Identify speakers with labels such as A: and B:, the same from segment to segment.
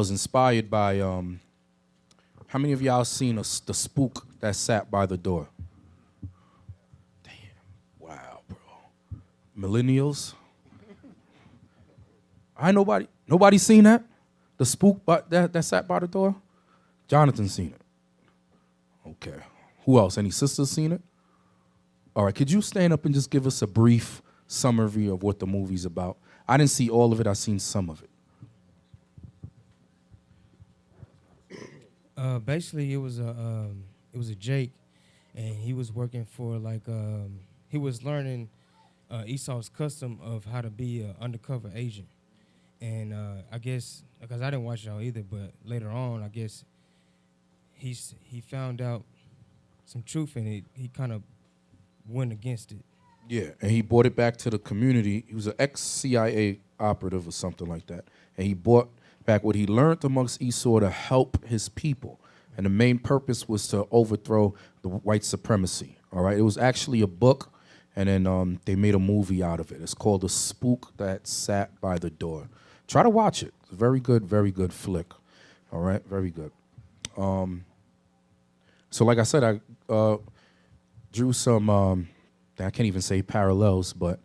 A: was inspired by, how many of y'all seen the spook that sat by the door? Damn, wow, bro. Millennials? Nobody seen that? The spook that sat by the door? Jonathan seen it. Okay. Who else? Any sisters seen it? All right, could you stand up and just give us a brief summary of what the movie's about? I didn't see all of it, I seen some of it.
B: Basically, it was a Jake, and he was working for he was learning Esau's custom of how to be an undercover agent, and I guess because I didn't watch it all either, but later on, I guess he found out some truth in it. He kind of went against it.
A: Yeah, and he brought it back to the community. He was an ex-CIA operative or something like that, and he brought back what he learned amongst Esau to help his people. And the main purpose was to overthrow the white supremacy, all right? It was actually a book, and then they made a movie out of it. It's called The Spook That Sat by the Door. Try to watch it. It's a very good flick, all right? Very good. So like I said, I drew some, I can't even say parallels, but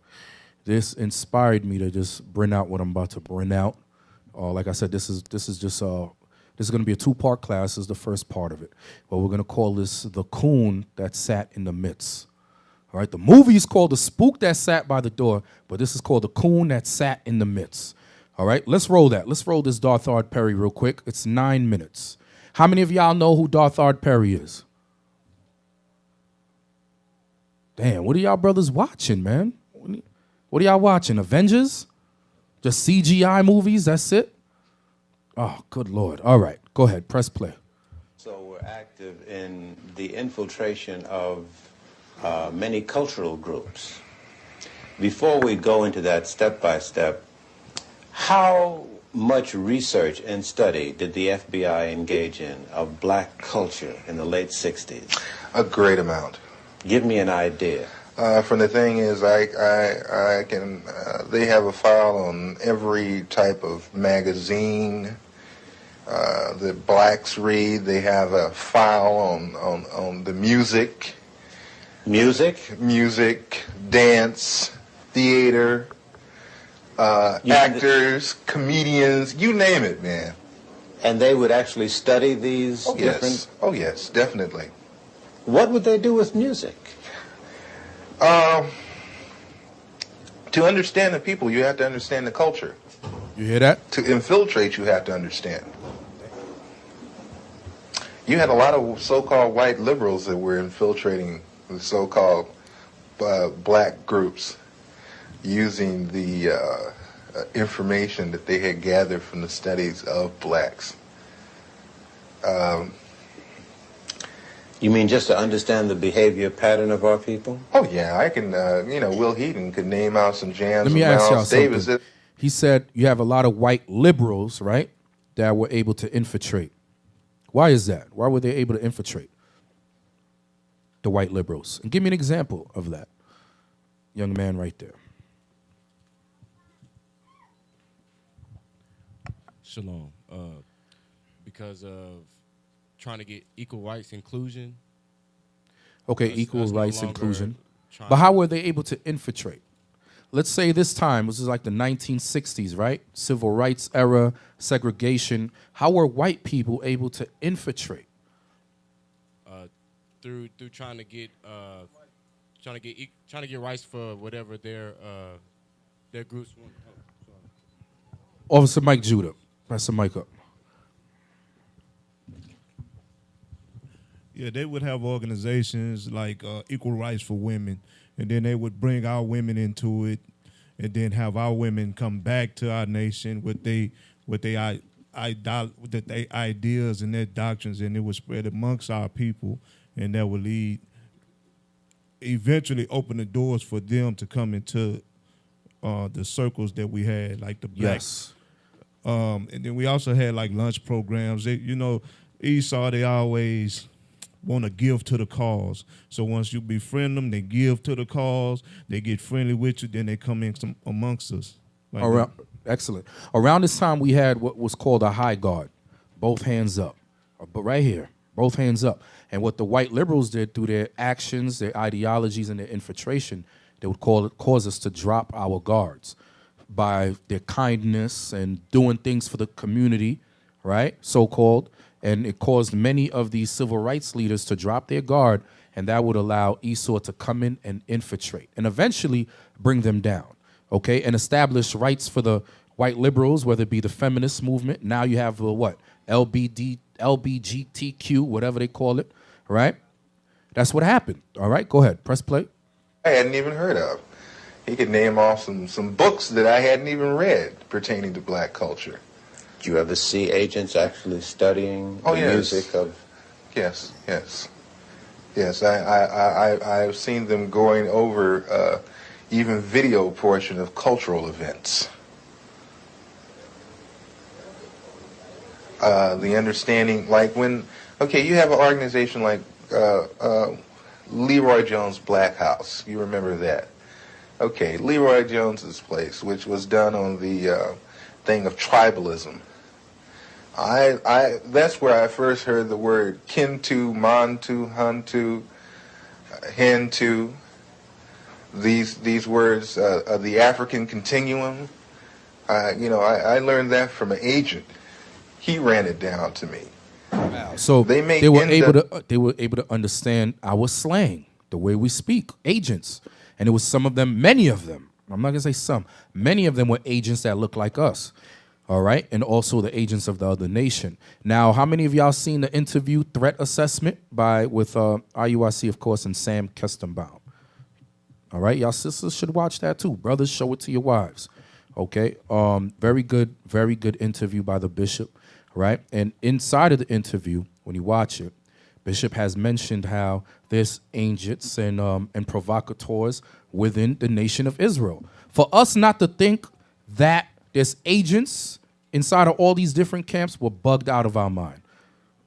A: this inspired me to just bring out what I'm about to bring out. Like I said, this is going to be a two-part class. This is the first part of it. But we're going to call this The Coon That Sat in the Midst. All right, the movie is called The Spook That Sat by the Door, but this is called The Coon That Sat in the Midst. All right, let's roll that. Let's roll this Darthard Perry real quick. It's 9 minutes. How many of y'all know who Darthard Perry is? Damn, what are y'all brothers watching, man? What are y'all watching, Avengers? Just CGI movies, that's it? Oh, good Lord. All right, go ahead, press play.
C: So we're active in the infiltration of many cultural groups. Before we go into that step by step, how much research and study did the FBI engage in of black culture in the late 60s?
D: A great amount.
C: Give me an idea.
D: From the thing is, I can. They have a file on every type of magazine that blacks read. They have a file on the music, dance, theater, actors, comedians, you name it, man.
C: And they would actually study these different...
D: Yes. Oh, yes, definitely.
C: What would they do with music?
D: To understand the people, you have to understand the culture.
A: You hear that?
D: To infiltrate, you have to understand. You had a lot of so-called white liberals that were infiltrating the so-called black groups using the information that they had gathered from the studies of blacks.
C: You mean just to understand the behavior pattern of our people?
D: Oh, yeah, I can, Will Heaton could name out some jams.
A: Let me ask y'all something. He said you have a lot of white liberals, right, that were able to infiltrate. Why is that? Why were they able to infiltrate the white liberals? And give me an example of that. Young man right there.
E: Shalom. Because of trying to get equal rights inclusion.
A: Okay, equal rights inclusion. But how were they able to infiltrate? Let's say this time, this is like the 1960s, right? Civil rights era, segregation. How were white people able to infiltrate?
E: Through trying to get rights for whatever their groups want.
A: Officer Mike Judah, pass the mic up.
F: Yeah, they would have organizations like Equal Rights for Women, and then they would bring our women into it, and then have our women come back to our nation with their ideas and their doctrines, and it would spread amongst our people, and that would lead, eventually open the doors for them to come into the circles that we had, like the black.
A: Yes.
F: And then we also had like lunch programs. Esau, they always want to give to the cause. So once you befriend them, they give to the cause, they get friendly with you, then they come in amongst us. Like
A: All right. Excellent. Around this time, we had what was called a high guard, both hands up. But right here, both hands up. And what the white liberals did through their actions, their ideologies, and their infiltration, they would cause us to drop our guards by their kindness and doing things for the community, right, so-called. And it caused many of these civil rights leaders to drop their guard, and that would allow Esau to come in and infiltrate and eventually bring them down, okay, and establish rights for the white liberals, whether it be the feminist movement. Now you have what? LBGTQ, whatever they call it, right? That's what happened. All right, go ahead. Press play.
D: I hadn't even heard of. He could name off some books that I hadn't even read pertaining to black culture.
C: Did you ever see agents actually studying the music of?
D: Yes. I've seen them going over even video portion of cultural events. The understanding, like when, okay, you have an organization like Leroy Jones' Black House. You remember that? Okay, Leroy Jones's place, which was done on the thing of tribalism. That's where I first heard the word Kintu, Mantu, Hantu, Hentu. These words of the African continuum. I learned that from an agent. He ran it down to me.
A: So they were able to understand our slang, the way we speak, agents. And it was some of them, many of them, I'm not going to say some, many of them were agents that looked like us, all right? And also the agents of the other nation. Now, how many of y'all seen the interview threat assessment with IUIC, of course, and Sam Kestenbaum? All right, y'all sisters should watch that too. Brothers, show it to your wives, okay? Very good interview by the bishop, right? And inside of the interview, when you watch it, Bishop has mentioned how there's agents and provocateurs within the nation of Israel. For us not to think that there's agents inside of all these different camps, we're bugged out of our mind.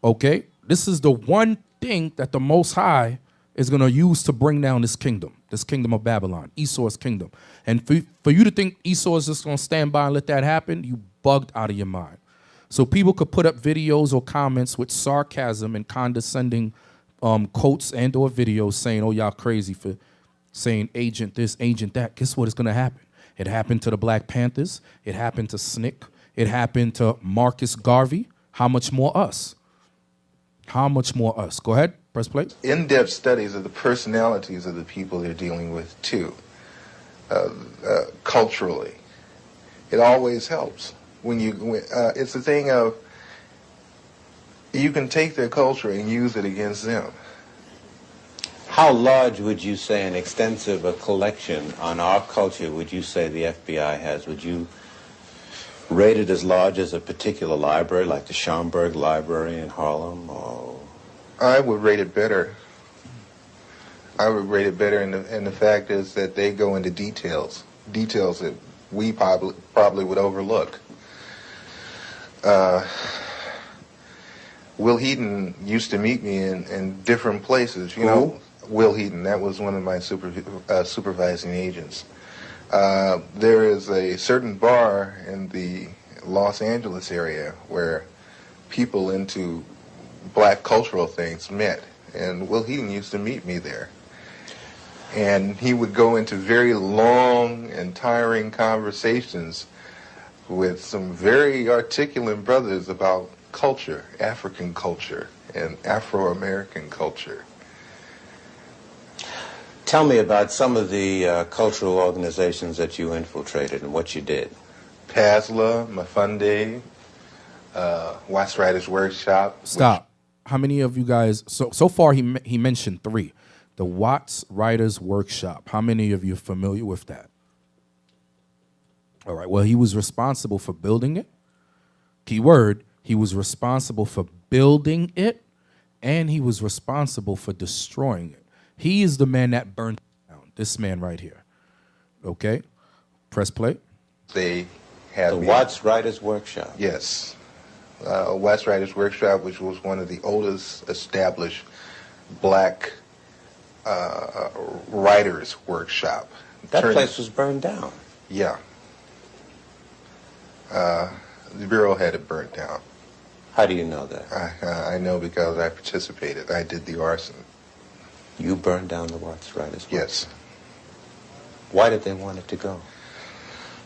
A: Okay? This is the one thing that the Most High is going to use to bring down this kingdom of Babylon, Esau's kingdom. And for you to think Esau is just going to stand by and let that happen, you bugged out of your mind. So people could put up videos or comments with sarcasm and condescending quotes and or videos saying, oh, y'all crazy for saying agent this, agent that. Guess what is going to happen? It happened to the Black Panthers. It happened to SNCC. It happened to Marcus Garvey. How much more us? How much more us? Go ahead. Press play.
D: In-depth studies of the personalities of the people they're dealing with, too, culturally. It always helps. It's the thing of, you can take their culture and use it against them.
C: How large would you say an extensive collection on our culture would you say the FBI has? Would you rate it as large as a particular library, like the Schomburg Library in Harlem? Or?
D: I would rate it better. And the fact is that they go into details that we probably would overlook. Will Heaton used to meet me in different places. You know, Will Heaton, that was one of my supervising agents. There is a certain bar in the Los Angeles area where people into black cultural things met, and Will Heaton used to meet me there. And he would go into very long and tiring conversations with some very articulate brothers about culture, African culture, and Afro-American culture.
C: Tell me about some of the cultural organizations that you infiltrated and what you did.
D: PASLA, Mafunde, Watts Writers Workshop.
A: Stop. How many of you guys, so far he mentioned 3. The Watts Writers Workshop. How many of you are familiar with that? All right, well, he was responsible for building it. Keyword, he was responsible for building it, and he was responsible for destroying it. He is the man that burned it down, this man right here. Okay? Press play.
D: They have
C: the Watts Writers Workshop.
D: Yes. Watts Writers Workshop, which was one of the oldest established black writers workshop.
C: That place was burned down.
D: Yeah. The Bureau had it burnt down.
C: How do you know that?
D: I know because I participated. I did the arson.
C: You burned down the Watts Writers?
D: Yes.
C: Why did they want it to go?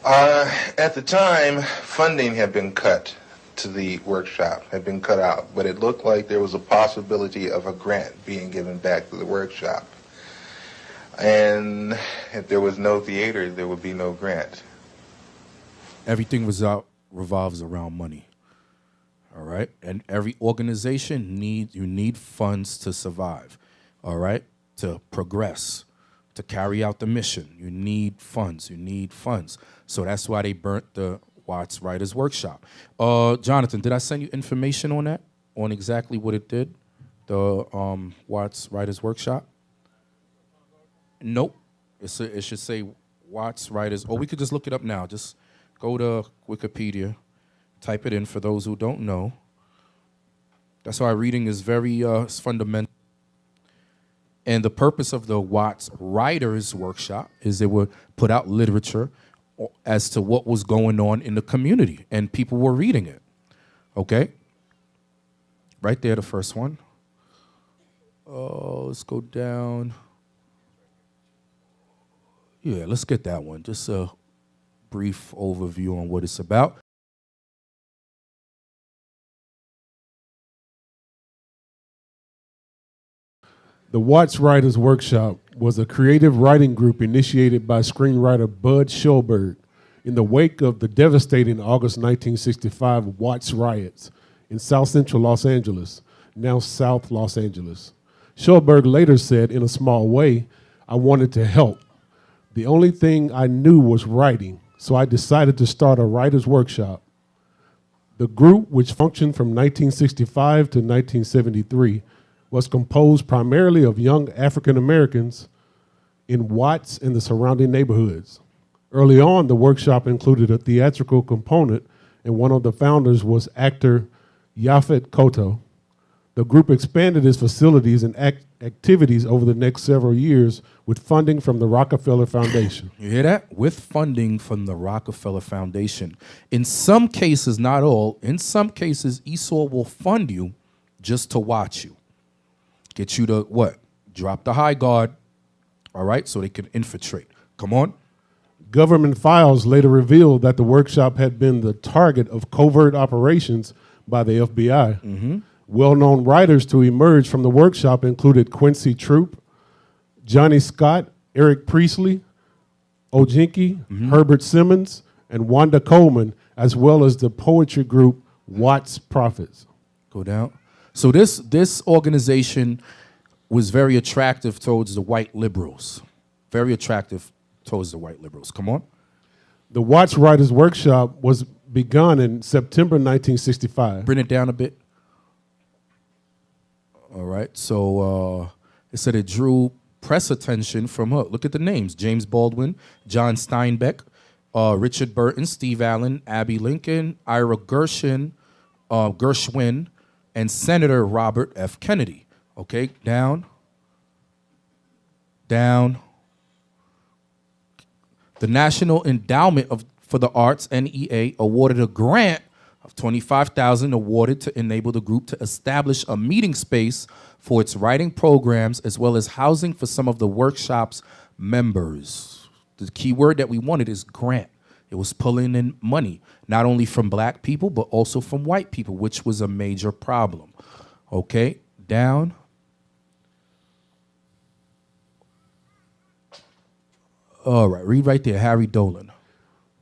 D: At the time, funding had been cut to the workshop, had been cut out, but it looked like there was a possibility of a grant being given back to the workshop. And if there was no theater, there would be no grant.
A: Everything revolves around money. All right? And every organization you need funds to survive. All right? To progress, to carry out the mission. You need funds. You need funds. So that's why they burnt the Watts Writers Workshop. Jonathan, did I send you information on that? On exactly what it did? The Watts Writers Workshop? Nope. It should say Watts Writers. Or we could just look it up now. Just go to Wikipedia. Type it in for those who don't know. That's why reading is very it's fundamental. And the purpose of the Watts Writers Workshop is they would put out literature as to what was going on in the community, and people were reading it. Okay? Right there, the first one. Oh, let's go down. Yeah, let's get that one. Just a brief overview on what it's about.
G: The Watts Writers Workshop was a creative writing group initiated by screenwriter Bud Schulberg in the wake of the devastating August 1965 Watts riots in South Central Los Angeles, now South Los Angeles. Schulberg later said, in a small way, "I wanted to help. The only thing I knew was writing, so I decided to start a writer's workshop." The group, which functioned from 1965 to 1973, was composed primarily of young African Americans in Watts and the surrounding neighborhoods. Early on, the workshop included a theatrical component, and one of the founders was actor Yaphet Kotto. The group expanded its facilities and activities over the next several years with funding from the Rockefeller Foundation.
A: You hear that? With funding from the Rockefeller Foundation. In some cases, not all, in some cases, Esau will fund you just to watch you. Get you to what? Drop the high guard, all right, so they can infiltrate. Come on.
G: Government files later revealed that the workshop had been the target of covert operations by the FBI.
A: Mm-hmm.
G: Well-known writers to emerge from the workshop included Quincy Troop, Johnny Scott, Eric Priestley, Ojinki, Herbert Simmons, and Wanda Coleman, as well as the poetry group Watts Prophets.
A: Go down. So this organization was very attractive towards the white liberals. Very attractive towards the white liberals. Come on.
G: The Watts Writers Workshop was begun in September 1965.
A: Bring it down a bit. All right. So it said it drew press attention from, look at the names, James Baldwin, John Steinbeck, Richard Burton, Steve Allen, Abby Lincoln, Ira Gershwin, and Senator Robert F. Kennedy. Okay, down. Down. The National Endowment for the Arts, NEA, awarded a grant of $25,000 awarded to enable the group to establish a meeting space for its writing programs as well as housing for some of the workshop's members. The key word that we wanted is grant. It was pulling in money, not only from black people, but also from white people, which was a major problem. Okay, down. All right, read right there, Harry Dolan.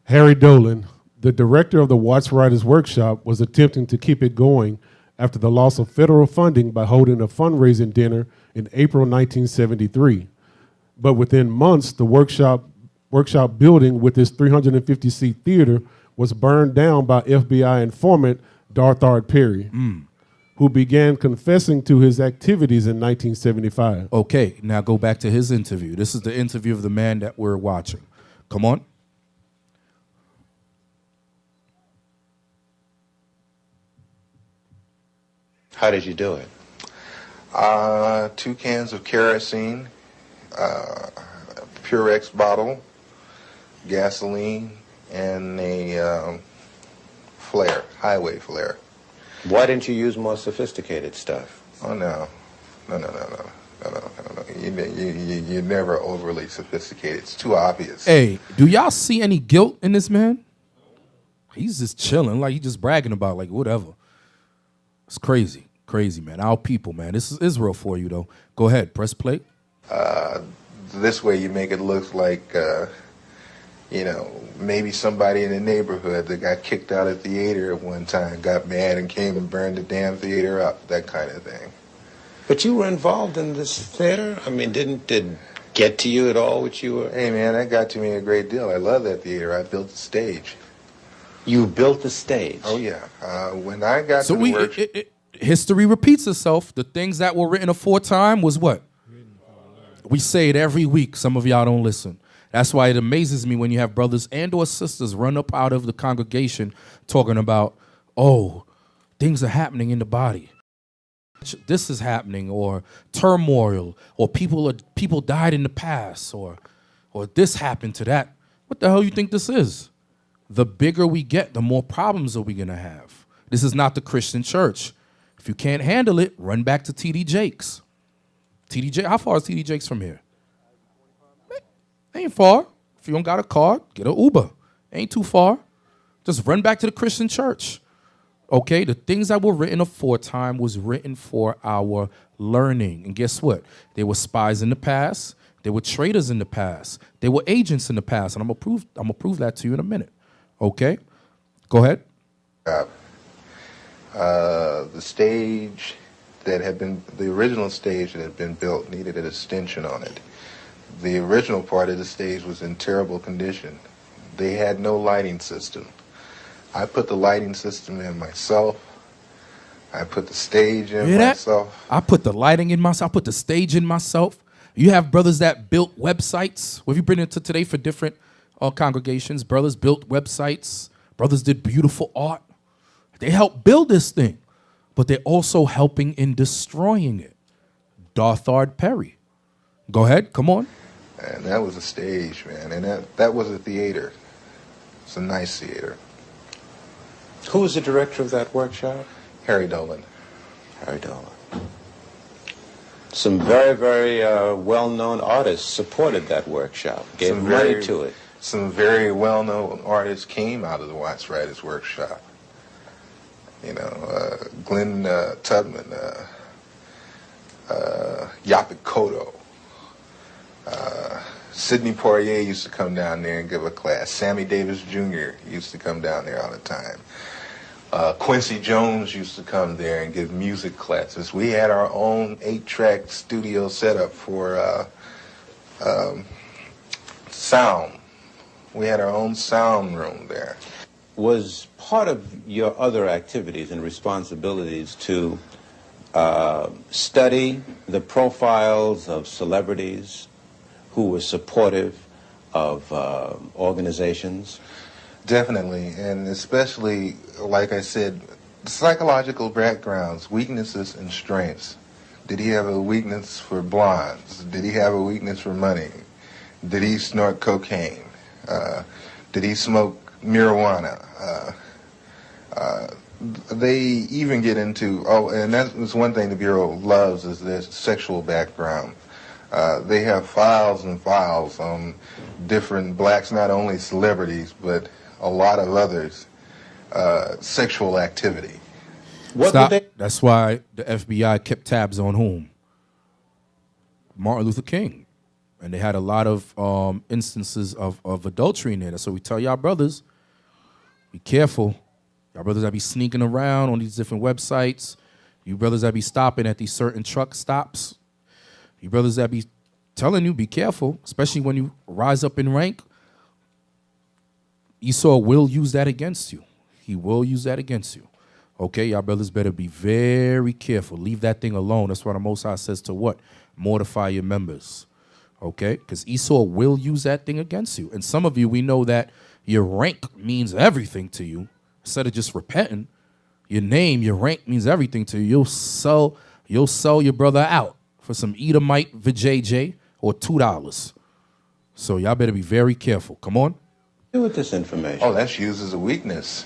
G: Harry Dolan, the director of the Watts Writers Workshop, was attempting to keep it going after the loss of federal funding by holding a fundraising dinner in April 1973. But within months, the workshop building with its 350-seat theater was burned down by FBI informant Darthard Perry, who began confessing to his activities in 1975.
A: Okay, now go back to his interview. This is the interview of the man that we're watching. Come on.
C: How did you do it?
D: 2 cans of kerosene, Purex bottle, gasoline, and a flare, highway flare.
C: Why didn't you use more sophisticated stuff?
D: Oh, no. No. You're never overly sophisticated. It's too obvious.
A: Hey, do y'all see any guilt in this man? He's just chilling, like he's just bragging about, like, whatever. It's crazy, man. Our people, man. This is Israel for you, though. Go ahead, press play.
D: This way you make it look like, maybe somebody in the neighborhood that got kicked out of the theater at one time got mad and came and burned the damn theater up, that kind of thing.
C: But you were involved in this theater? I mean, did it get to you at all what you were?
D: Hey, man, that got to me a great deal. I love that theater. I built the stage.
C: You built the stage?
D: Oh, yeah. When I got
A: So
D: to the work...
A: history repeats itself. The things that were written aforetime was what? We say it every week. Some of y'all don't listen. That's why it amazes me when you have brothers and or sisters run up out of the congregation talking about, oh, things are happening in the body. This is happening, or turmoil, or people died in the past, or this happened to that. What the hell you think this is? The bigger we get, the more problems are we going to have. This is not the Christian church. If you can't handle it, run back to TD Jakes. How far is TD Jakes from here? Ain't far. If you don't got a car, get an Uber. Ain't too far. Just run back to the Christian church. Okay, the things that were written aforetime was written for our learning. And guess what? There were spies in the past. There were traitors in the past. There were agents in the past. And I'm gonna prove that to you in a minute. Okay? Go ahead.
D: The stage that had been, the original stage that had been built needed an extension on it. The original part of the stage was in terrible condition. They had no lighting system. I put the lighting system in myself. I put the stage in myself.
A: I put the lighting in myself. I put the stage in myself. You have brothers that built websites. What have you been into today for different congregations? Brothers built websites. Brothers did beautiful art. They helped build this thing, but they're also helping in destroying it. Darthard Perry. Go ahead. Come on.
D: And that was a stage, man. And that was a theater. It's a nice theater.
C: Who was the director of that workshop?
D: Harry Dolan.
C: Harry Dolan. Some very, very well-known artists supported that workshop, gave money to it.
D: Some very well-known artists came out of the Watts Writers Workshop. Glenn Tubman, Yaphet Kotto. Sidney Poitier used to come down there and give a class. Sammy Davis Jr. used to come down there all the time. Quincy Jones used to come there and give music classes. We had our own 8-track studio setup for sound. We had our own sound room there.
C: Was part of your other activities and responsibilities to study the profiles of celebrities who were supportive of organizations?
D: Definitely, and especially, like I said, psychological backgrounds, weaknesses and strengths. Did he have a weakness for blondes? Did he have a weakness for money? Did he snort cocaine? Did he smoke marijuana? They even get into, and that's one thing the Bureau loves, is their sexual background. They have files and files on different blacks, not only celebrities, but a lot of others, sexual activity.
A: That's why the FBI kept tabs on whom? Martin Luther King. And they had a lot of instances of adultery in there. So we tell y'all brothers, be careful. Y'all brothers that be sneaking around on these different websites. You brothers that be stopping at these certain truck stops. You brothers that be telling you, be careful, especially when you rise up in rank. Esau will use that against you. He will use that against you. Okay, y'all brothers better be very careful. Leave that thing alone. That's what the Most High says to what? Mortify your members. Okay, because Esau will use that thing against you. And some of you, we know that your rank means everything to you. Instead of just repenting, your name, your rank means everything to you. You'll sell your brother out for some Edomite vajayjay or $2. So y'all better be very careful. Come on.
C: Do with this information?
D: Oh, that's used as a weakness.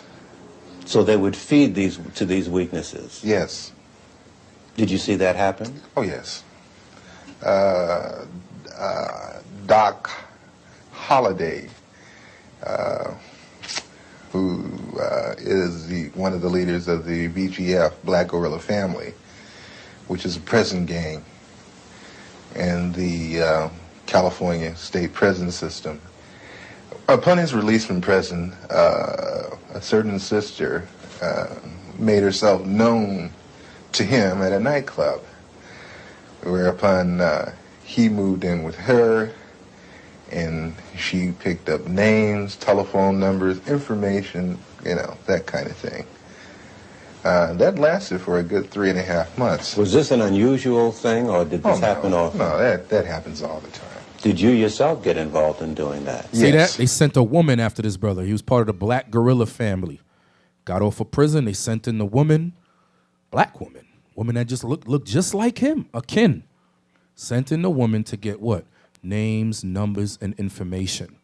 C: So they would feed these weaknesses.
D: Yes.
C: Did you see that happen?
D: Oh, yes. Doc Holliday, who is one of the leaders of the BGF, Black Guerrilla Family, which is a prison gang in the California state prison system. Upon his release from prison, a certain sister made herself known to him at a nightclub, whereupon he moved in with her, and she picked up names, telephone numbers, information, that kind of thing. That lasted for a good 3.5 months.
C: Was this an unusual thing, or did this happen often?
D: No, that happens all the time.
C: Did you yourself get involved in doing that?
A: See
D: Yes.
A: that? They sent a woman after this brother. He was part of the Black Guerrilla Family. Got off of prison. They sent in the woman, black woman that just looked just like him, a kin. Sent in the woman to get what? Names, numbers, and information.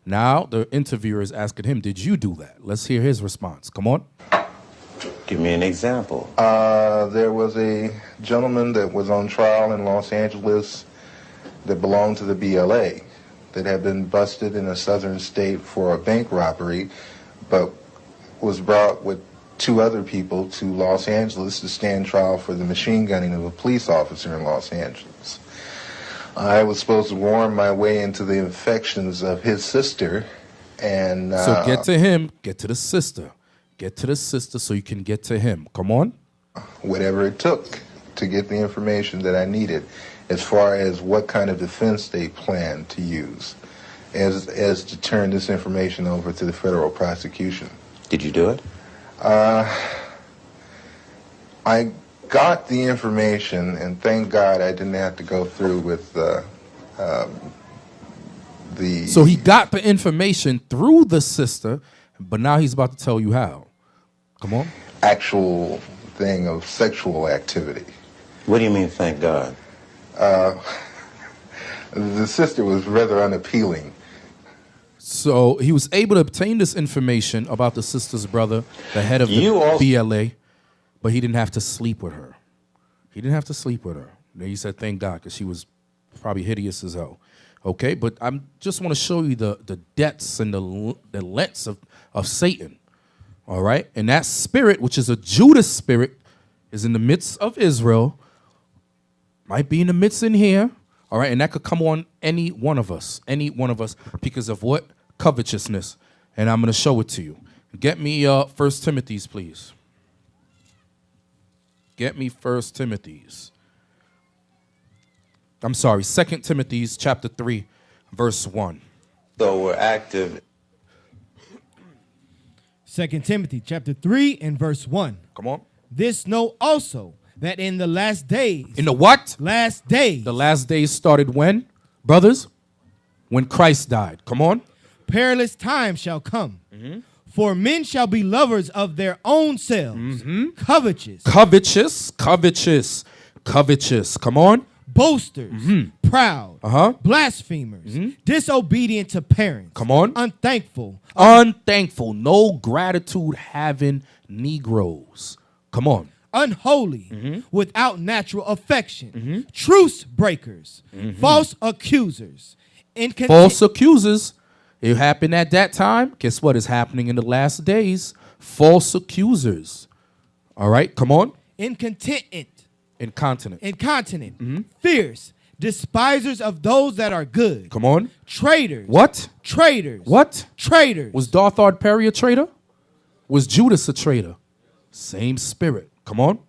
A: Now the interviewer is asking him, did you do that? Let's hear his response. Come on.
C: Give me an example.
D: There was a gentleman that was on trial in Los Angeles that belonged to the BLA that had been busted in a southern state for a bank robbery, but was brought with 2 other people to Los Angeles to stand trial for the machine gunning of a police officer in Los Angeles. I was supposed to worm my way into the affections of his sister, and
A: So get to him, get to the sister. Get to the sister so you can get to him. Come on.
D: whatever it took to get the information that I needed as far as what kind of defense they planned to use as to turn this information over to the federal prosecution.
C: Did you do it?
D: I got the information, and thank God I didn't have to go through with the
A: So he got the information through the sister, but now he's about to tell you how. Come on.
D: actual thing of sexual activity.
C: What do you mean, thank God?
D: The sister was rather unappealing.
A: So he was able to obtain this information about the sister's brother, the head of the BLA, but he didn't have to sleep with her. He didn't have to sleep with her. Then he said, thank God, because she was probably hideous as hell. Okay, but I just want to show you the depths and the lengths of Satan. All right, and that spirit, which is a Judas spirit, is in the midst of Israel, might be in the midst in here. All right, and that could come on any one of us, because of what? Covetousness. And I'm going to show it to you. Get me 1 Timothy's, please. Get me 1 Timothy's. I'm sorry, 2 Timothy's chapter 3, verse 1.
C: So we're active.
B: 2 Timothy chapter 3 and verse 1.
A: Come on.
B: This know also that in the last days.
A: In the what?
B: Last days.
A: The last days started when? Brothers? When Christ died. Come on.
B: Perilous times shall come. For men shall be lovers of their own selves, covetous,
A: covetous. Come on.
B: boasters, proud, blasphemers, disobedient to parents.
A: Come on.
B: Unthankful,
A: No gratitude having Negroes. Come on.
B: unholy, without natural affection, truce breakers, false accusers,
A: False accusers. It happened at that time. Guess what is happening in the last days? False accusers. All right, come on.
B: incontinent,
A: Incontinent.
B: fierce, despisers of those that are good.
A: Come on.
B: Traitors.
A: What?
B: Traitors.
A: What?
B: Traitors.
A: Was Darthard Perry a traitor? Was Judas a traitor? Same spirit. Come on.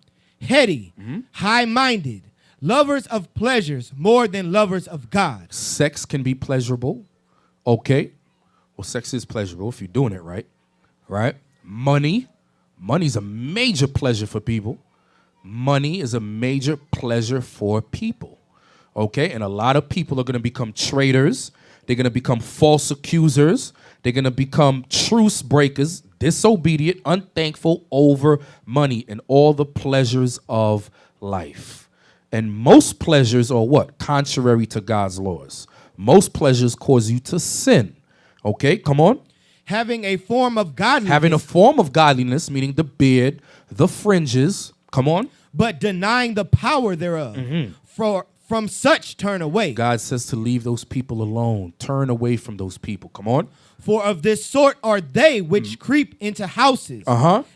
B: Heady, high-minded, lovers of pleasures more than lovers of God.
A: Sex can be pleasurable. Okay. Well, sex is pleasurable if you're doing it right. Right? Money. Money's a major pleasure for people. Money is a major pleasure for people. Okay? And a lot of people are going to become traitors. They're going to become false accusers. They're going to become truce breakers, disobedient, unthankful over money and all the pleasures of life. And most pleasures are what? Contrary to God's laws. Most pleasures cause you to sin. Okay, come on.
B: having a form of godliness,
A: Having a form of godliness, meaning the beard, the fringes. Come on.
B: but denying the power thereof. From such turn away.
A: God says to leave those people alone. Turn away from those people. Come on.
B: For of this sort are they which creep into houses,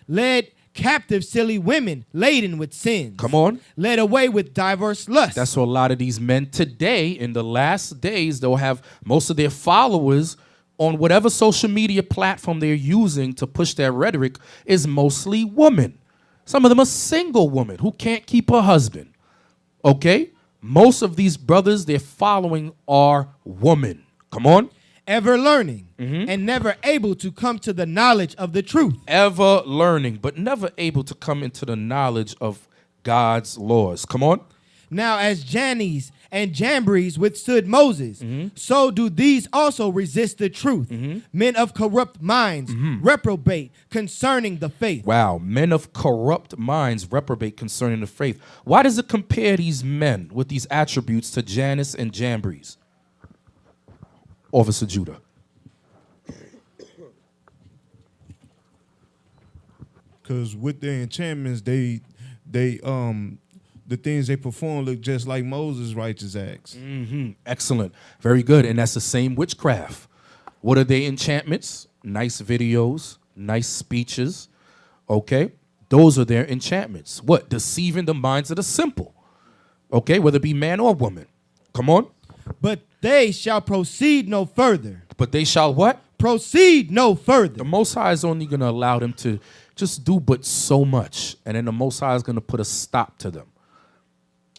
B: led captive silly women laden with sins.
A: Come on.
B: Led away with diverse lusts.
A: That's what a lot of these men today, in the last days, they'll have most of their followers on whatever social media platform they're using to push their rhetoric is mostly women. Some of them are single women who can't keep a husband. Okay? Most of these brothers they're following are women. Come on.
B: Ever learning and never able to come to the knowledge of the truth.
A: Ever learning, but never able to come into the knowledge of God's laws. Come on.
B: Now as Jannes and Jambres withstood Moses, so do these also resist the truth. Men of corrupt minds reprobate concerning the faith.
A: Wow, men of corrupt minds reprobate concerning the faith. Why does it compare these men with these attributes to Jannes and Jambres? Officer Judah.
F: Because with their enchantments, they the things they perform look just like Moses' righteous acts.
A: Excellent. Very good. And that's the same witchcraft. What are their enchantments? Nice videos, nice speeches. Okay? Those are their enchantments. What? Deceiving the minds of the simple. Okay? Whether it be man or woman. Come on.
B: But they shall proceed no further.
A: But they shall what?
B: Proceed no further.
A: The Most High is only going to allow them to just do but so much. And then the Most High is going to put a stop to them.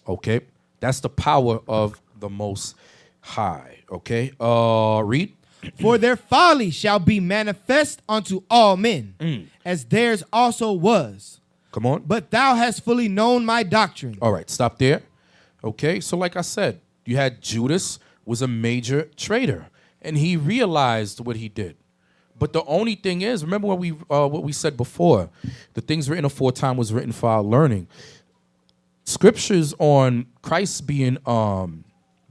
A: Okay? That's the power of the Most High. Okay? Read.
B: For their folly shall be manifest unto all men, as theirs also was.
A: Come on.
B: But thou hast fully known my doctrine.
A: All right, stop there. Okay, so like I said, you had Judas was a major traitor, and he realized what he did. But the only thing is, remember what we said before, the things written aforetime was written for our learning. Scriptures on Christ being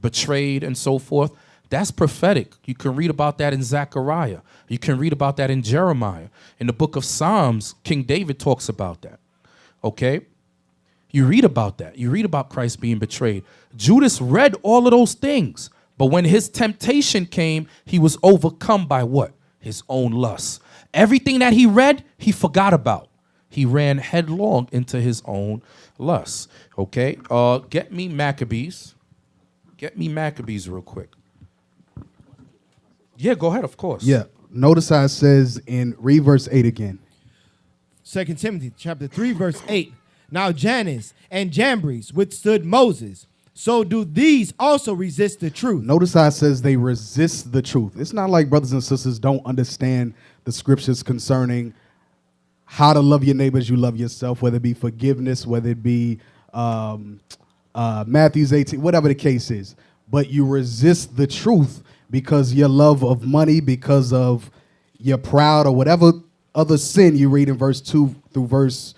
A: betrayed and so forth, that's prophetic. You can read about that in Zechariah. You can read about that in Jeremiah. In the book of Psalms, King David talks about that. Okay? You read about that. You read about Christ being betrayed. Judas read all of those things. But when his temptation came, he was overcome by what? His own lusts. Everything that he read, he forgot about. He ran headlong into his own lusts. Okay? Get me Maccabees. Get me Maccabees real quick. Yeah, go ahead, of course.
H: Yeah. Notice how it says read verse 8 again.
B: 2 Timothy chapter 3, verse 8. Now Jannes and Jambres withstood Moses, so do these also resist the truth.
H: Notice how it says they resist the truth. It's not like brothers and sisters don't understand the scriptures concerning how to love your neighbor as you love yourself, whether it be forgiveness, whether it be Matthew 18, whatever the case is. But you resist the truth because your love of money, because of you're proud or whatever other sin you read in verse 2 through verse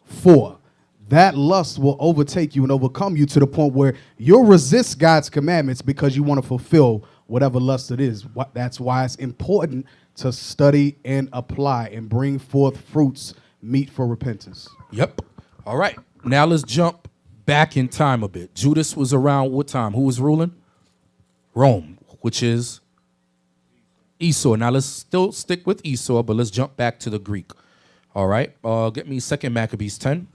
H: 4. That lust will overtake you and overcome you to the point where you'll resist God's commandments because you want to fulfill whatever lust it is. That's why it's important to study and apply and bring forth fruits meet for repentance.
A: Yep. All right. Now let's jump back in time a bit. Judas was around what time? Who was ruling? Rome, which is Esau. Now let's still stick with Esau, but let's jump back to the Greek. All right. Get me 2 Maccabees 10.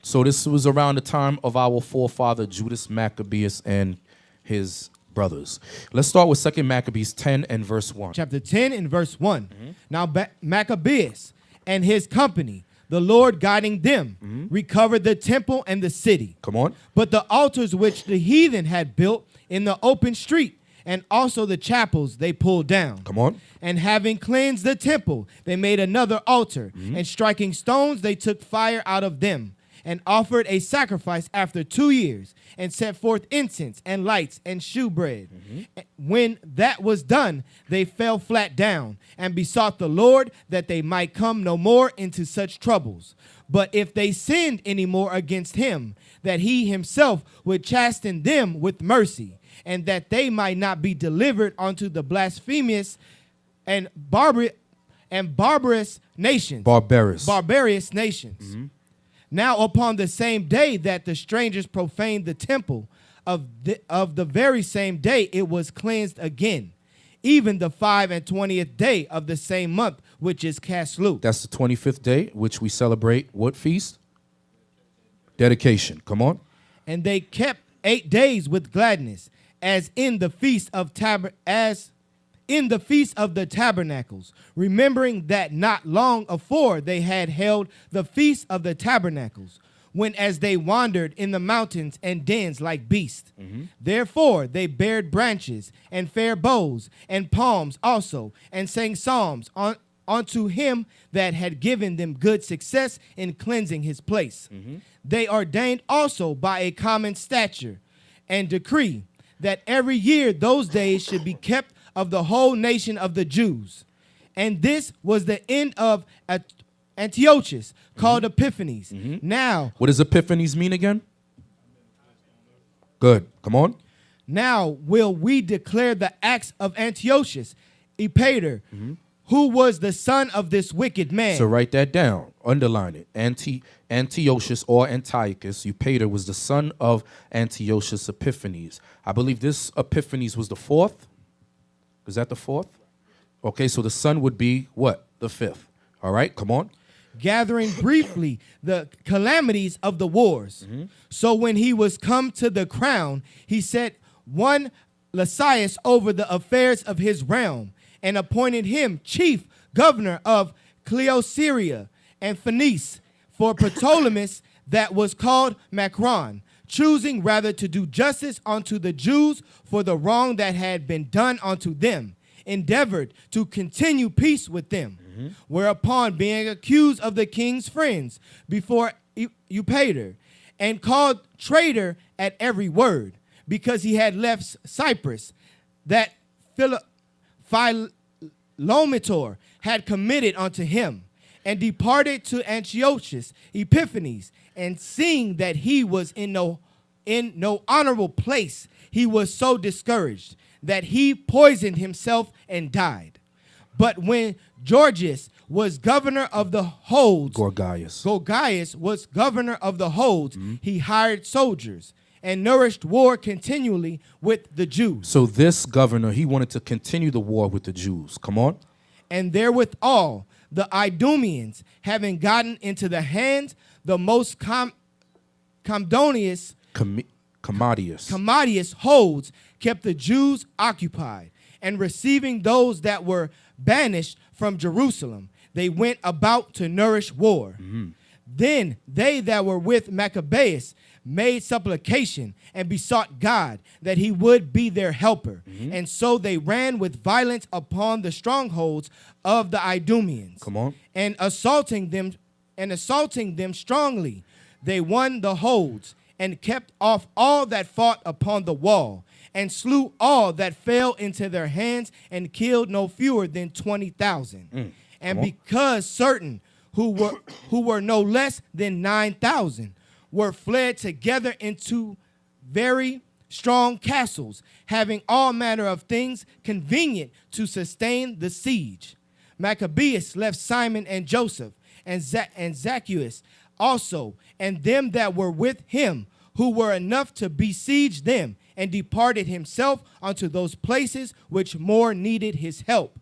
A: So this was around the time of our forefather Judas Maccabeus and his brothers. Let's start with 2 Maccabees 10 and verse 1.
B: Chapter 10 and verse 1. Now Maccabeus and his company, the Lord guiding them, recovered the temple and the city.
A: Come on.
B: But the altars which the heathen had built in the open street, and also the chapels they pulled down.
A: Come on.
B: And having cleansed the temple, they made another altar, and striking stones, they took fire out of them, and offered a sacrifice after 2 years, and set forth incense and lights and shewbread. When that was done, they fell flat down, and besought the Lord that they might come no more into such troubles. But if they sinned any more against him, that he himself would chasten them with mercy, and that they might not be delivered unto the blasphemous and barbarous nations. Barbarous nations. Now upon the same day that the strangers profaned the temple, of the very same day it was cleansed again, even the 25th day of the same month, which is Caslu.
A: That's the 25th day, which we celebrate what feast? Dedication. Come on.
B: And they kept 8 days with gladness, as in the feast of the tabernacles, remembering that not long afore they had held the feast of the tabernacles, when as they wandered in the mountains and dens like beasts. Therefore they bared branches and fair bows and palms also, and sang psalms unto him that had given them good success in cleansing his place. They ordained also by a common stature and decree that every year those days should be kept of the whole nation of the Jews. And this was the end of Antiochus, called Epiphanes. Now,
A: what does Epiphanies mean again? Good. Come on.
B: Now will we declare the acts of Antiochus, Epater, who was the son of this wicked man.
A: So write that down. Underline it. Antiochus or Antiochus, Eupator, was the son of Antiochus Epiphanes. I believe this Epiphanes was the 4th. Is that the 4th? Okay, so the son would be what? The 5th. All right, come on.
B: Gathering briefly the calamities of the wars. So when he was come to the crown, he set one Lysias over the affairs of his realm, and appointed him chief governor of Cleosyria and Phoenice, for Ptolemy that was called Macron, choosing rather to do justice unto the Jews for the wrong that had been done unto them, endeavored to continue peace with them. Whereupon, being accused of the king's friends before Eupator, and called traitor at every word, because he had left Cyprus, that Philometor had committed unto him, and departed to Antiochus Epiphanes, and seeing that he was in no honorable place, he was so discouraged that he poisoned himself and died. But when Gorgias was governor of the holds, Gorgias was governor of the holds, he hired soldiers and nourished war continually with the Jews.
A: So this governor, he wanted to continue the war with the Jews. Come on.
B: And therewithal, the Idumeans, having gotten into the hands the most commodious holds, kept the Jews occupied, and receiving those that were banished from Jerusalem, they went about to nourish war. Then they that were with Maccabeus made supplication and besought God that he would be their helper. And so they ran with violence upon the strongholds of the Idumeans.
A: Come on.
B: And assaulting them strongly, they won the holds, and kept off all that fought upon the wall, and slew all that fell into their hands, and killed no fewer than 20,000. And because certain who were no less than 9,000 were fled together into very strong castles, having all manner of things convenient to sustain the siege. Maccabeus left Simon and Joseph and Zacchaeus also, and them that were with him, who were enough to besiege them, and departed himself unto those places which more needed his help.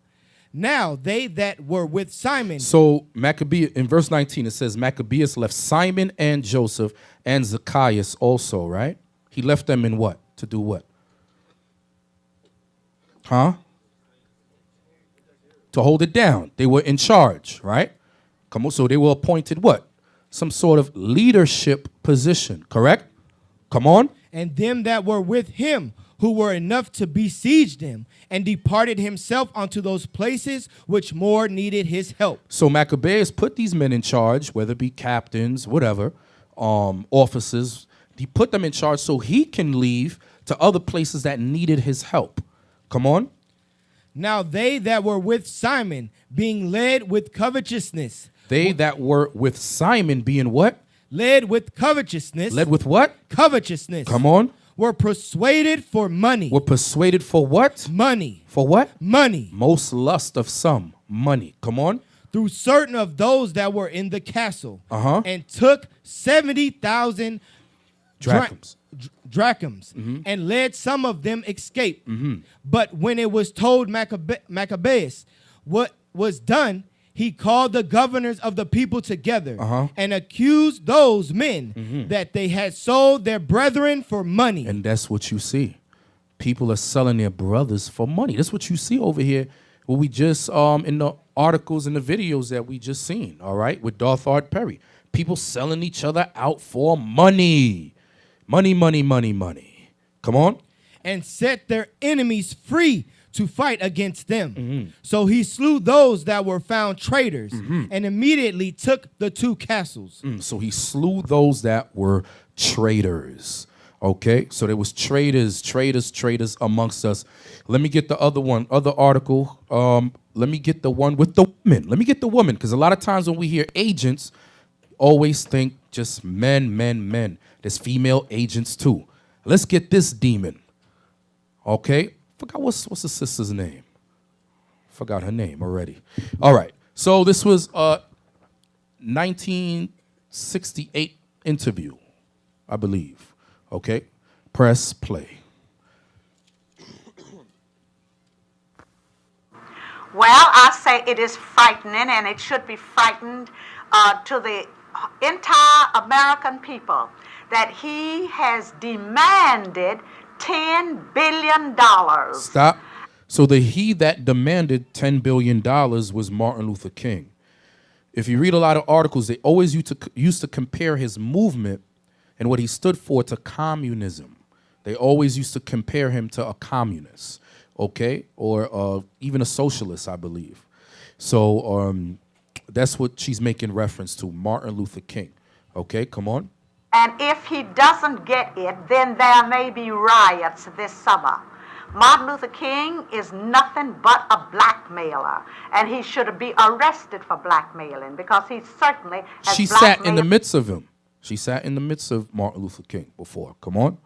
B: Now they that were with Simon.
A: So Maccabeus, in verse 19, it says Maccabeus left Simon and Joseph and Zacchaeus also, right? He left them in what? To do what? To hold it down. They were in charge, right? Come on, so they were appointed what? Some sort of leadership position, correct? Come on.
B: And them that were with him, who were enough to besiege them, and departed himself unto those places which more needed his help.
A: So Maccabeus put these men in charge, whether it be captains, whatever, officers. He put them in charge so he can leave to other places that needed his help. Come on.
B: Now they that were with Simon, being led with covetousness.
A: They that were with Simon being what?
B: Led with covetousness.
A: Led with what?
B: Covetousness.
A: Come on.
B: were persuaded for money.
A: Were persuaded for what?
B: Money.
A: For what?
B: Money.
A: Most lust of some. Money. Come on.
B: Through certain of those that were in the castle. And took 70,000
A: Drachms.
B: drachms and led some of them escape. But when it was told Maccabeus what was done, he called the governors of the people together and accused those men that they had sold their brethren for money.
A: And that's what you see. People are selling their brothers for money. That's what you see over here. What we just in the articles and the videos that we just seen, all right, with Darthard Perry. People selling each other out for money. Money, money, money, money. Come on.
B: And set their enemies free to fight against them. So he slew those that were found traitors and immediately took the 2 castles.
A: So he slew those that were traitors. Okay, so there was traitors amongst us. Let me get the other article. Let me get the one with the women. Let me get the woman, because a lot of times when we hear agents, always think just men. There's female agents too. Let's get this demon. Okay, forgot what's the sister's name. Forgot her name already. All right, so this was 1968 interview, I believe. Okay, press play.
I: Well, I say it is frightening, and it should be frightened to the entire American people that he has demanded $10 billion.
A: Stop. So he that demanded $10 billion was Martin Luther King. If you read a lot of articles, they always used to compare his movement and what he stood for to communism. They always used to compare him to a communist, okay, or even a socialist, I believe. So that's what she's making reference to, Martin Luther King. Okay, come on.
I: And if he doesn't get it, then there may be riots this summer. Martin Luther King is nothing but a blackmailer, and he should be arrested for blackmailing because he certainly has
A: She sat in the midst of him. She sat in the midst of Martin Luther King before. Come on.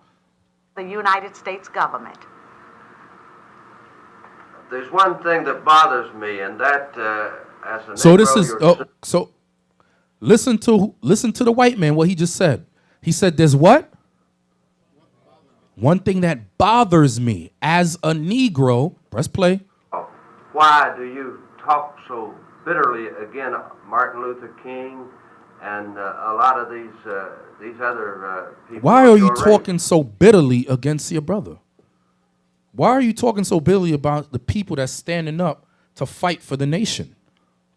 I: The United States government.
J: There's one thing that bothers me, and that as a
A: So
J: Negro,
A: this is
J: you're-
A: so. Listen to the white man. What he just said. He said, "There's what? One thing that bothers me as a Negro." Press play.
J: Why do you talk so bitterly against Martin Luther King and a lot of these other people?
A: Why
J: of
A: are you
J: your race?
A: talking so bitterly against your brother? Why are you talking so bitterly about the people that's standing up to fight for the nation?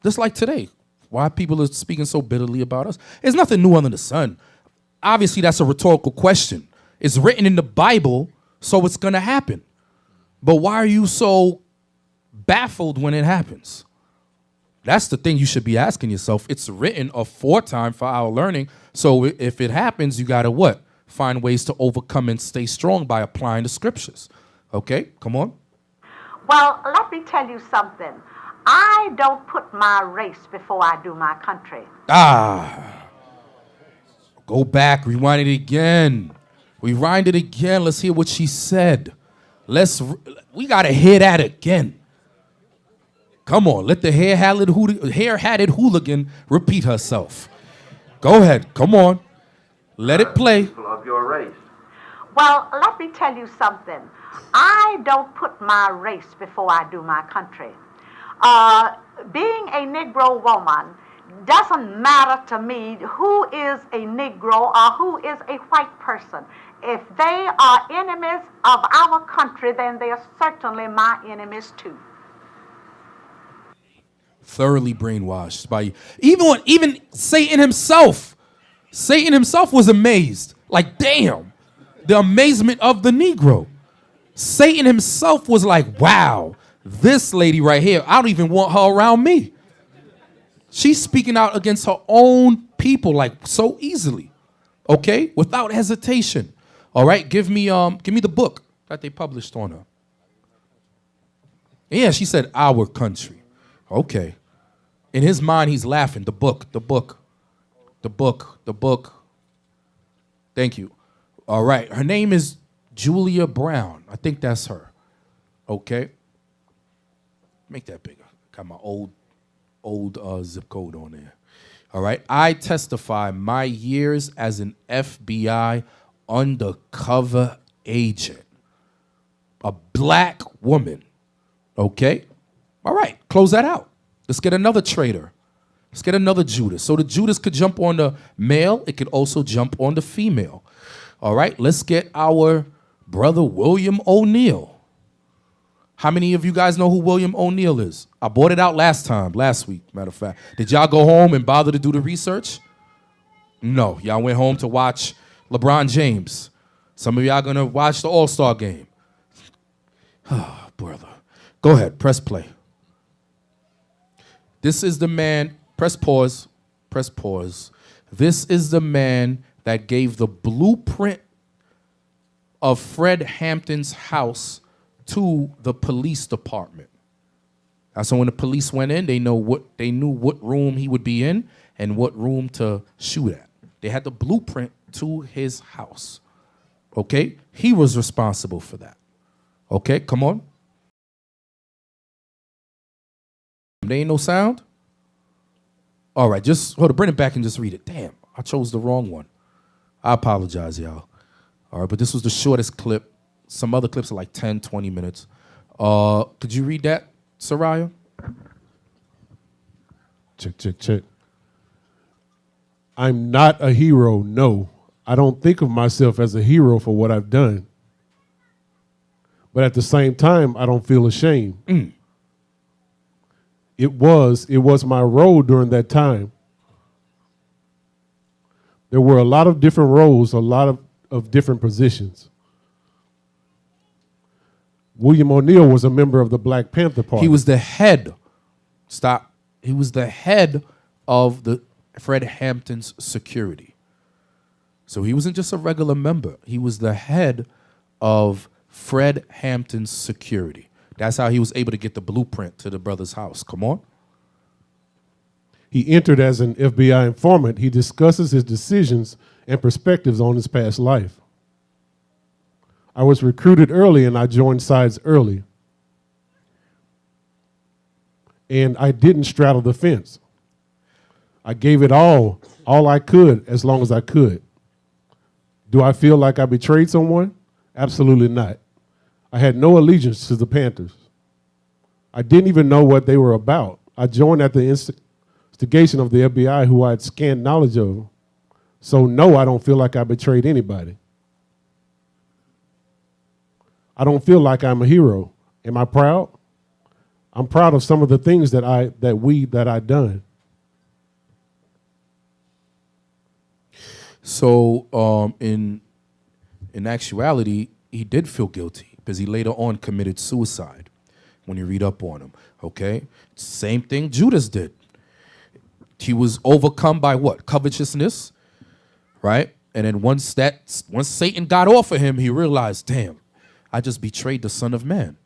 A: Just like today. Why people are speaking so bitterly about us? There's nothing new under the sun. Obviously, that's a rhetorical question. It's written in the Bible, so it's going to happen. But why are you so baffled when it happens? That's the thing you should be asking yourself. It's written aforetime for our learning. So if it happens, you got to what? Find ways to overcome and stay strong by applying the scriptures. Okay, come on.
I: Well, let me tell you something. I don't put my race before I do my country.
A: Go back, rewind it again. Rewind it again. Let's hear what she said. We got to hear that again. Come on, let the hair-hatted hooligan repeat herself. Go ahead, come on. Let it play.
J: People of your race.
I: Well, let me tell you something. I don't put my race before I do my country. Being a Negro woman doesn't matter to me who is a Negro or who is a white person. If they are enemies of our country, then they are certainly my enemies too.
A: Thoroughly brainwashed by even Satan himself. Satan himself was amazed. Like, damn, the amazement of the Negro. Satan himself was like, wow, this lady right here, I don't even want her around me. She's speaking out against her own people like so easily, okay, without hesitation. All right, give me the book that they published on her. Yeah, she said our country. Okay. In his mind, he's laughing. The book. Thank you. All right. Her name is Julia Brown. I think that's her. Okay. Make that bigger. Got my old zip code on there. All right. I testify my years as an FBI undercover agent. A black woman. Okay. All right. Close that out. Let's get another traitor. Let's get another Judas. So the Judas could jump on the male. It could also jump on the female. All right. Let's get our brother William O'Neill. How many of you guys know who William O'Neill is? I brought it out last week, matter of fact. Did y'all go home and bother to do the research? No, y'all went home to watch LeBron James. Some of y'all gonna watch the All-Star game. Oh, brother. Go ahead, press play. This is the man, press pause. This is the man that gave the blueprint of Fred Hampton's house to the police department. So when the police went in, they knew what room he would be in and what room to shoot at. They had the blueprint to his house. Okay? He was responsible for that. Okay, come on. There ain't no sound? All right, just hold on, bring it back and just read it. Damn, I chose the wrong one. I apologize, y'all. All right, but this was the shortest clip. Some other clips are like 10, 20 minutes. Could you read that, Soraya?
G: Check. I'm not a hero, no. I don't think of myself as a hero for what I've done. But at the same time, I don't feel ashamed. It was my role during that time. There were a lot of different roles, a lot of different positions. William O'Neill was a member of the Black Panther Party.
A: He was the head. Stop. He was the head of the Fred Hampton's security. So he wasn't just a regular member. He was the head of Fred Hampton's security. That's how he was able to get the blueprint to the brother's house. Come on.
G: He entered as an FBI informant. He discusses his decisions and perspectives on his past life. I was recruited early and I joined sides early. And I didn't straddle the fence. I gave it all I could, as long as I could. Do I feel like I betrayed someone? Absolutely not. I had no allegiance to the Panthers. I didn't even know what they were about. I joined at the instigation of the FBI, who I had scant knowledge of. So no, I don't feel like I betrayed anybody. I don't feel like I'm a hero. Am I proud? I'm proud of some of the things that I done.
A: So in actuality, he did feel guilty because he later on committed suicide when you read up on him, okay? Same thing Judas did. He was overcome by what? Covetousness, right? And then once Satan got off of him, he realized, damn, I just betrayed the Son of Man.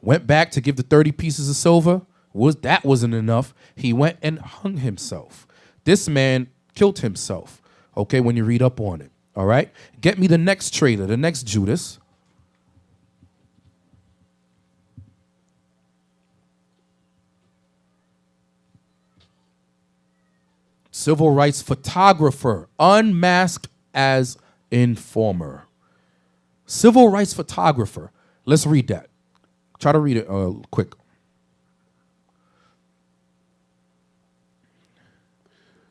A: Went back to give the 30 pieces of silver. That wasn't enough. He went and hung himself. This man killed himself, okay, when you read up on it, all right? Get me the next traitor, the next Judas. Civil rights photographer, unmasked as informer. Civil rights photographer. Let's read that. Try to read it quick.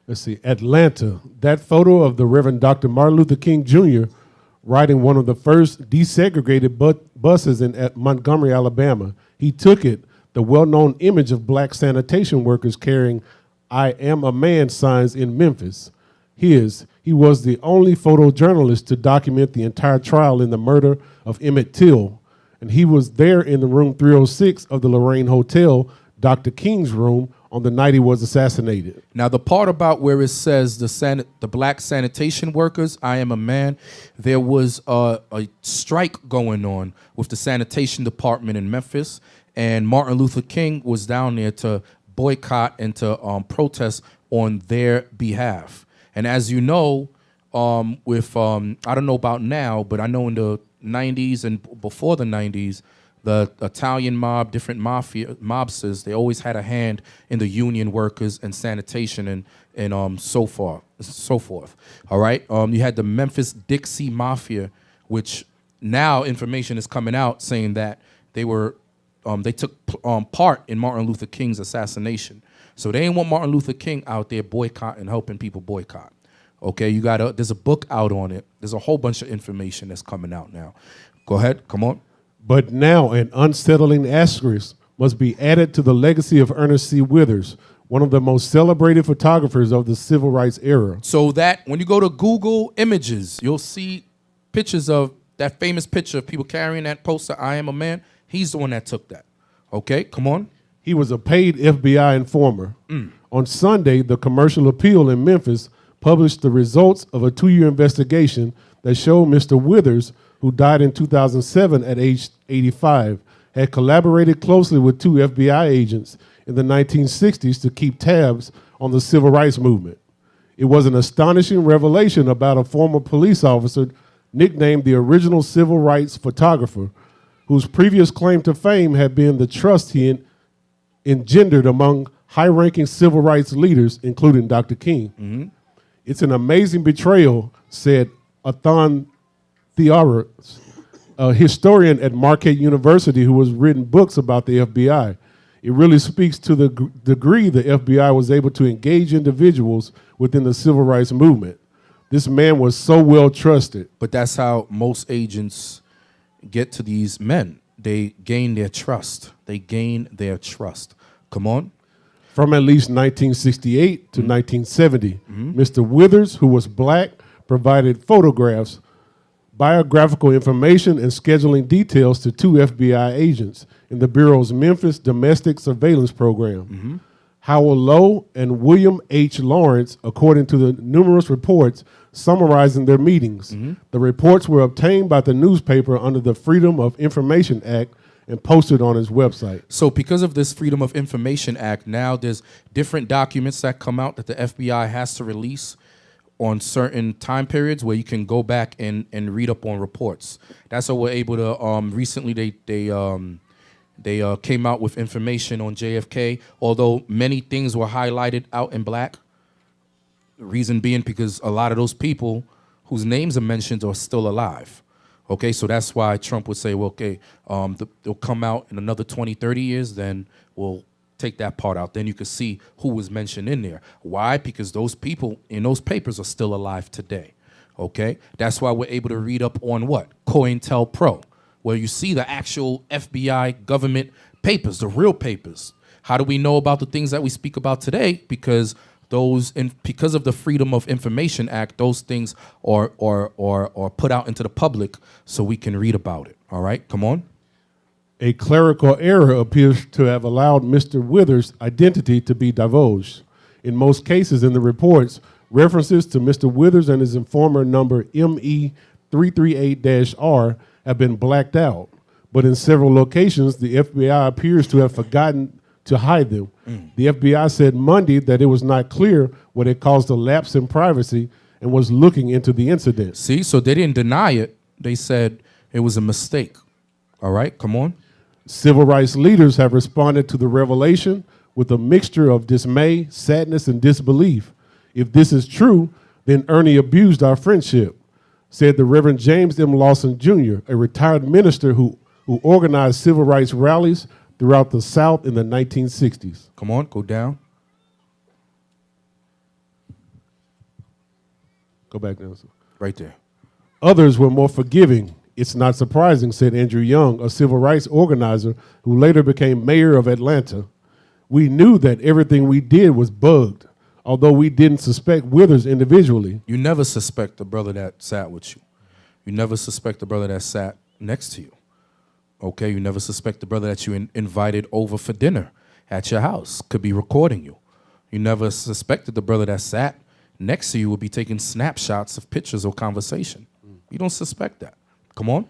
G: Let's see, Atlanta. That photo of the Reverend Dr. Martin Luther King Jr. riding one of the first desegregated buses in Montgomery, Alabama. He took it, the well-known image of black sanitation workers carrying "I am a man" signs in Memphis. He was the only photojournalist to document the entire trial in the murder of Emmett Till, and he was there in the room 306 of the Lorraine Hotel, Dr. King's room, on the night he was assassinated.
A: Now, the part about where it says the black sanitation workers, "I am a man," there was a strike going on with the sanitation department in Memphis, and Martin Luther King was down there to boycott and to protest on their behalf. And as you know, I don't know about now, but I know in the 90s and before the 90s, the Italian mob, different mobsters, they always had a hand in the union workers and sanitation and so forth. All right. You had the Memphis Dixie Mafia, which now information is coming out saying that they took part in Martin Luther King's assassination. So they didn't want Martin Luther King out there boycotting, helping people boycott. Okay, there's a book out on it. There's a whole bunch of information that's coming out now. Go ahead, come on.
G: But now an unsettling asterisk must be added to the legacy of Ernest C. Withers, one of the most celebrated photographers of the civil rights era.
A: So that when you go to Google Images, you'll see pictures of that famous picture of people carrying that poster, I Am a Man. He's the one that took that. Okay, come on.
G: He was a paid FBI informer. On Sunday, the Commercial Appeal in Memphis published the results of a 2-year investigation that showed Mr. Withers, who died in 2007 at age 85, had collaborated closely with 2 FBI agents in the 1960s to keep tabs on the civil rights movement. It was an astonishing revelation about a former police officer nicknamed the original civil rights photographer, whose previous claim to fame had been the trust he engendered among high-ranking civil rights leaders, including Dr. King. It's an amazing betrayal, said Athan Theoris, a historian at Marquette University who has written books about the FBI. It really speaks to the degree the FBI was able to engage individuals within the civil rights movement. This man was so well trusted.
A: But that's how most agents get to these men. They gain their trust. Come on.
G: From at least 1968 to 1970, Mr. Withers, who was black, provided photographs, biographical information, and scheduling details to 2 FBI agents in the Bureau's Memphis Domestic Surveillance Program. Howell Lowe and William H. Lawrence, according to the numerous reports summarizing their meetings. The reports were obtained by the newspaper under the Freedom of Information Act and posted on his website.
A: So because of this Freedom of Information Act, now there's different documents that come out that the FBI has to release on certain time periods where you can go back and read up on reports. That's how we're able to, recently they came out with information on JFK, although many things were highlighted out in black. Reason being because a lot of those people whose names are mentioned are still alive. Okay, so that's why Trump would say, well, okay, they'll come out in another 20, 30 years, then we'll take that part out. Then you can see who was mentioned in there. Why? Because those people in those papers are still alive today. Okay, that's why we're able to read up on what? COINTELPRO, where you see the actual FBI government papers, the real papers. How do we know about the things that we speak about today? Because because of the Freedom of Information Act, those things are put out into the public so we can read about it. All right, come on.
G: A clerical error appears to have allowed Mr. Withers' identity to be divulged. In most cases in the reports, references to Mr. Withers and his informer number ME338-R have been blacked out, but in several locations, the FBI appears to have forgotten to hide them. The FBI said Monday that it was not clear what had caused the lapse in privacy and was looking into the incident.
A: See, so they didn't deny it. They said it was a mistake. All right, come on.
G: Civil rights leaders have responded to the revelation with a mixture of dismay, sadness, and disbelief. If this is true, then Ernie abused our friendship, said the Reverend James M. Lawson Jr., a retired minister who organized civil rights rallies throughout the South in the 1960s.
A: Come on, go down.
G: Go back down.
A: Right there.
G: Others were more forgiving. It's not surprising, said Andrew Young, a civil rights organizer who later became mayor of Atlanta. We knew that everything we did was bugged, although we didn't suspect Withers individually.
A: You never suspect the brother that sat with you. You never suspect the brother that sat next to you. Okay, you never suspect the brother that you invited over for dinner at your house could be recording you. You never suspected the brother that sat next to you would be taking snapshots of pictures or conversation. You don't suspect that. Come on.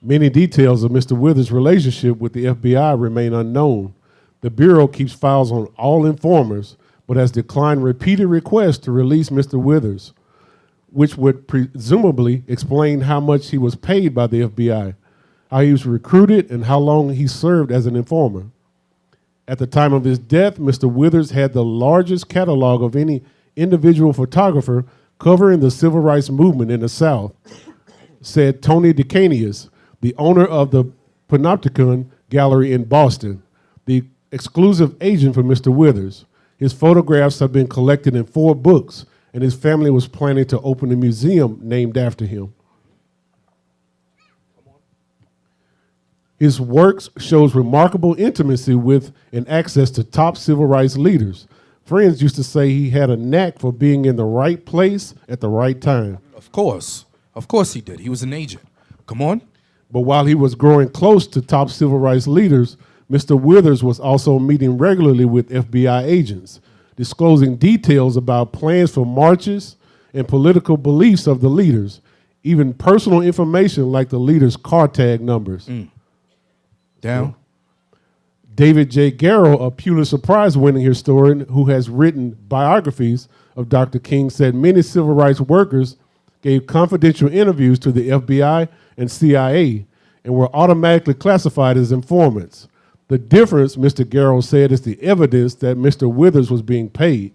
G: Many details of Mr. Withers' relationship with the FBI remain unknown. The Bureau keeps files on all informers, but has declined repeated requests to release Mr. Withers. which would presumably explain how much he was paid by the FBI, how he was recruited, and how long he served as an informer. At the time of his death, Mr. Withers had the largest catalog of any individual photographer covering the civil rights movement in the South, said Tony Deacon, the owner of the Panopticon Gallery in Boston, the exclusive agent for Mr. Withers. His photographs have been collected in 4 books, and his family was planning to open a museum named after him. His works shows remarkable intimacy with and access to top civil rights leaders. Friends used to say he had a knack for being in the right place at the right time.
A: Of course he did. He was an agent. Come on.
G: But while he was growing close to top civil rights leaders, Mr. Withers was also meeting regularly with FBI agents, disclosing details about plans for marches and political beliefs of the leaders, even personal information like the leaders' car tag numbers.
A: Down.
G: David J. Garrow, a Pulitzer Prize-winning historian who has written biographies of Dr. King, said many civil rights workers gave confidential interviews to the FBI and CIA and were automatically classified as informants. The difference, Mr. Garrow said, is the evidence that Mr. Withers was being paid.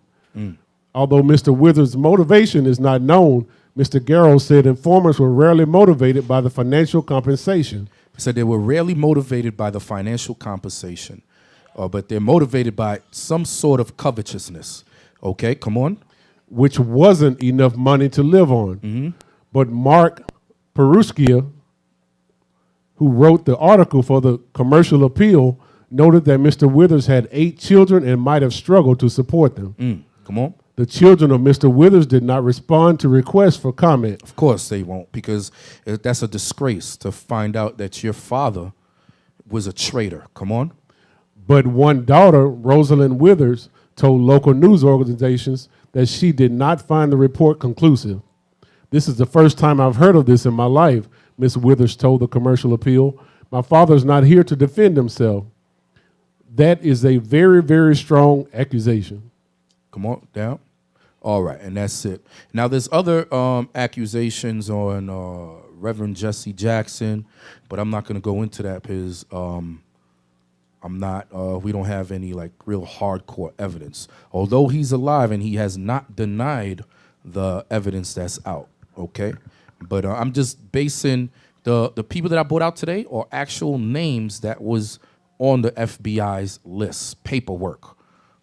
G: Although Mr. Withers' motivation is not known, Mr. Garrow said informants were rarely motivated by the financial compensation.
A: He said they were rarely motivated by the financial compensation, but they're motivated by some sort of covetousness. Okay, come on.
G: Which wasn't enough money to live on. But Mark Peruskia, who wrote the article for the Commercial Appeal, noted that Mr. Withers had 8 children and might have struggled to support them.
A: Come on.
G: The children of Mr. Withers did not respond to requests for comment.
A: Of course they won't, because that's a disgrace to find out that your father was a traitor. Come on.
G: But one daughter, Rosalind Withers, told local news organizations that she did not find the report conclusive. This is the first time I've heard of this in my life, Ms. Withers told the Commercial Appeal. My father's not here to defend himself. That is a very, very strong accusation.
A: Come on, down. All right, and that's it. Now, there's other accusations on Reverend Jesse Jackson, but I'm not going to go into that because we don't have any like real hardcore evidence. Although he's alive and he has not denied the evidence that's out, okay? But I'm just basing the people that I brought out today are actual names that was on the FBI's list, paperwork,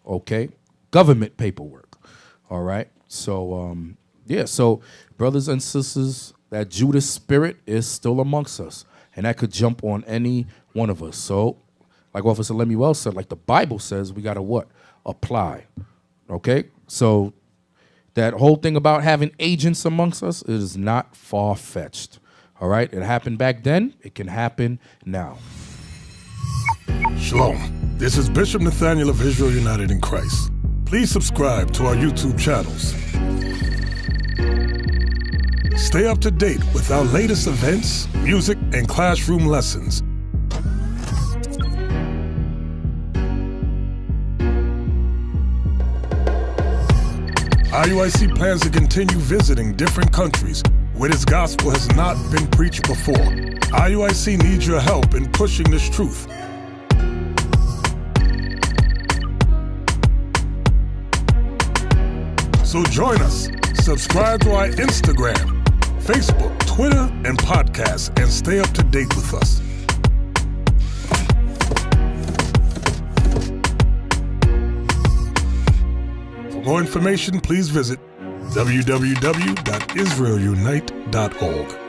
A: okay? Government paperwork. All right. So, so brothers and sisters, that Judas spirit is still amongst us, and that could jump on any one of us. So, like Officer Lemuel said, like the Bible says, we got to what? Apply. Okay. So that whole thing about having agents amongst us is not far-fetched. All right. It happened back then. It can happen now.
K: Shalom. This is Bishop Nathaniel of Israel United in Christ. Please subscribe to our YouTube channels. Stay up to date with our latest events, music, and classroom lessons. IUIC plans to continue visiting different countries where this gospel has not been preached before. IUIC needs your help in pushing this truth. So join us. Subscribe to our Instagram, Facebook, Twitter, and podcast, and stay up to date with us. For more information, please visit www.israelunite.org.